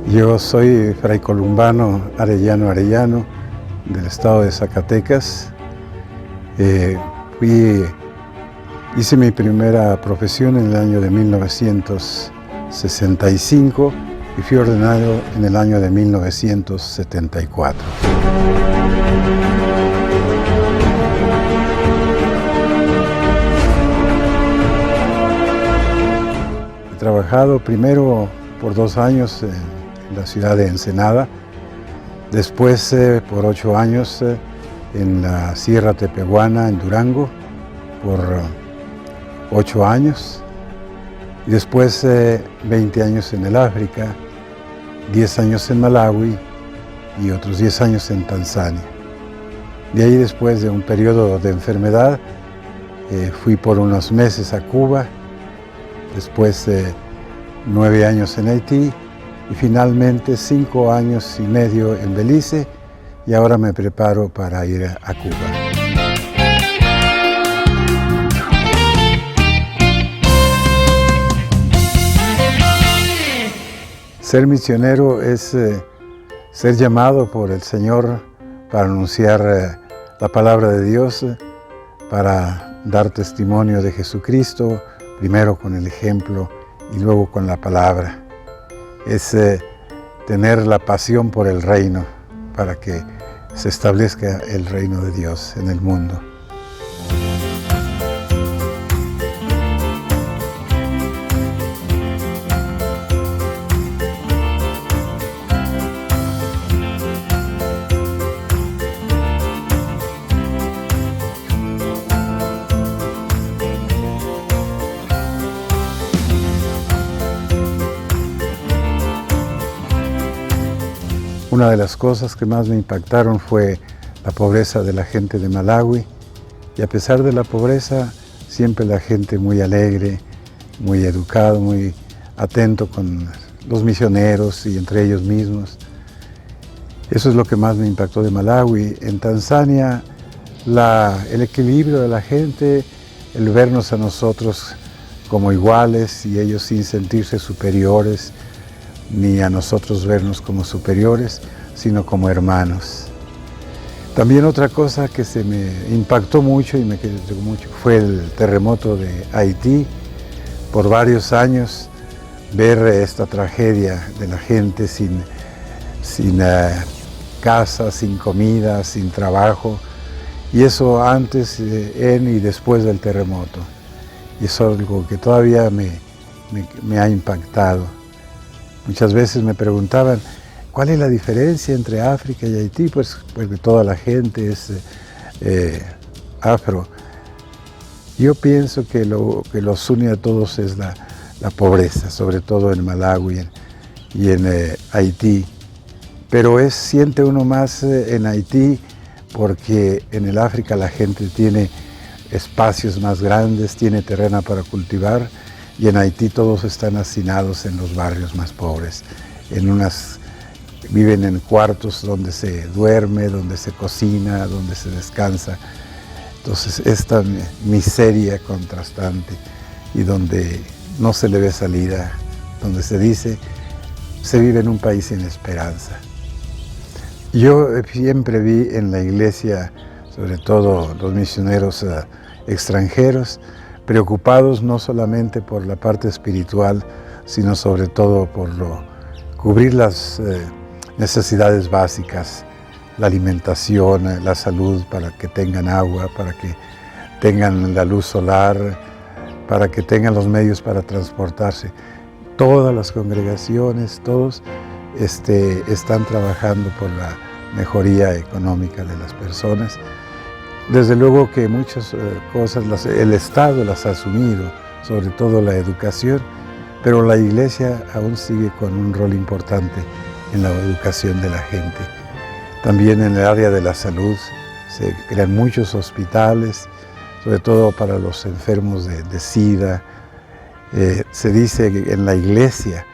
Yo soy Fray Columbano Arellano Arellano, del estado de Zacatecas. Hice mi primera profesión en el año de 1965 y fui ordenado en el año de 1974. He trabajado primero por 2 años en la ciudad de Ensenada, después por 8 años en la Sierra Tepehuana, en Durango, por 8 años, y después 20 años en el África, 10 años en Malawi y otros 10 años en Tanzania. De ahí, después de un periodo de enfermedad, fui por unos meses a Cuba, después 9 años en Haití y finalmente 5 años y medio en Belice, y ahora me preparo para ir a Cuba. Ser misionero es ser llamado por el Señor para anunciar la palabra de Dios, para dar testimonio de Jesucristo, primero con el ejemplo y luego con la palabra. Es tener la pasión por el reino, para que se establezca el reino de Dios en el mundo. Una de las cosas que más me impactaron fue la pobreza de la gente de Malawi, y a pesar de la pobreza, siempre la gente muy alegre, muy educado, muy atento con los misioneros y entre ellos mismos. Eso es lo que más me impactó de Malawi. En Tanzania, el equilibrio de la gente, el vernos a nosotros como iguales y ellos sin sentirse superiores, ni a nosotros vernos como superiores, sino como hermanos. También otra cosa que se me impactó mucho y me quedó mucho fue el terremoto de Haití. Por varios años ver esta tragedia de la gente sin casa, sin comida, sin trabajo, y eso antes, en y después del terremoto. Y eso es algo que todavía me ha impactado. Muchas veces me preguntaban, ¿cuál es la diferencia entre África y Haití? Pues que toda la gente es afro. Yo pienso que lo que los une a todos es la pobreza, sobre todo en Malawi y en Haití. Pero siente uno más en Haití porque en el África la gente tiene espacios más grandes, tiene terreno para cultivar, y en Haití todos están hacinados en los barrios más pobres. Viven en cuartos donde se duerme, donde se cocina, donde se descansa. Entonces, esta miseria contrastante y donde no se le ve salida, donde se dice, se vive en un país sin esperanza. Yo siempre vi en la iglesia, sobre todo los misioneros extranjeros, preocupados no solamente por la parte espiritual, sino sobre todo por cubrir las necesidades básicas, la alimentación, la salud, para que tengan agua, para que tengan la luz solar, para que tengan los medios para transportarse. Todas las congregaciones, todos están trabajando por la mejoría económica de las personas. Desde luego que muchas cosas el Estado las ha asumido, sobre todo la educación, pero la Iglesia aún sigue con un rol importante en la educación de la gente. También en el área de la salud se crean muchos hospitales, sobre todo para los enfermos de SIDA. Se dice en la Iglesia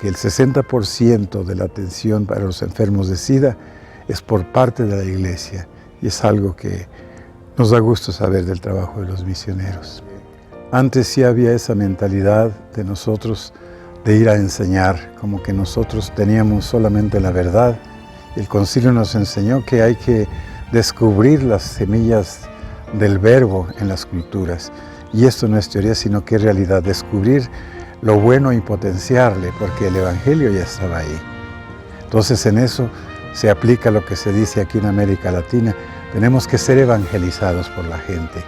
que el 60% de la atención para los enfermos de SIDA es por parte de la Iglesia, y es algo que nos da gusto saber del trabajo de los misioneros. Antes sí había esa mentalidad de nosotros de ir a enseñar, como que nosotros teníamos solamente la verdad. El concilio nos enseñó que hay que descubrir las semillas del verbo en las culturas. Y esto no es teoría, sino que es realidad, descubrir lo bueno y potenciarle, porque el Evangelio ya estaba ahí. Entonces en eso se aplica lo que se dice aquí en América Latina, tenemos que ser evangelizados por la gente.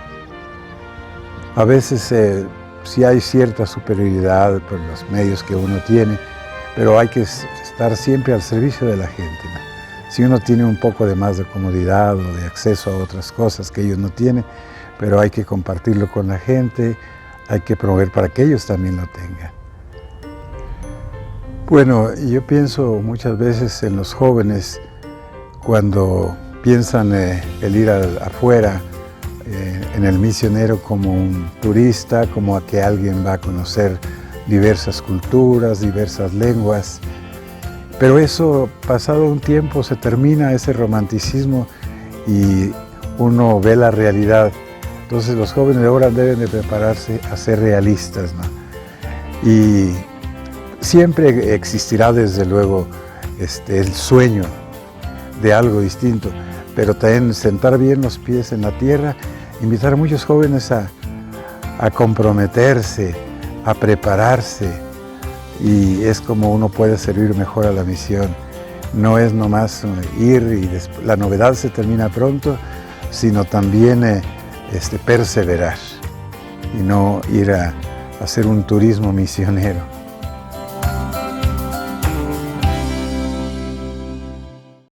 A veces sí hay cierta superioridad por los medios que uno tiene, pero hay que estar siempre al servicio de la gente, ¿no? Si uno tiene un poco de más de comodidad o de acceso a otras cosas que ellos no tienen, pero hay que compartirlo con la gente, hay que proveer para que ellos también lo tengan. Bueno, yo pienso muchas veces en los jóvenes cuando piensan el ir afuera, en el misionero como un turista, como a que alguien va a conocer diversas culturas, diversas lenguas. Pero eso, pasado un tiempo, se termina ese romanticismo y uno ve la realidad. Entonces los jóvenes de ahora deben de prepararse a ser realistas, ¿no? Y siempre existirá desde luego el sueño de algo distinto, pero también sentar bien los pies en la tierra, invitar a muchos jóvenes a comprometerse, a prepararse, y es como uno puede servir mejor a la misión. No es nomás ir y la novedad se termina pronto, sino también perseverar y no ir a hacer un turismo misionero.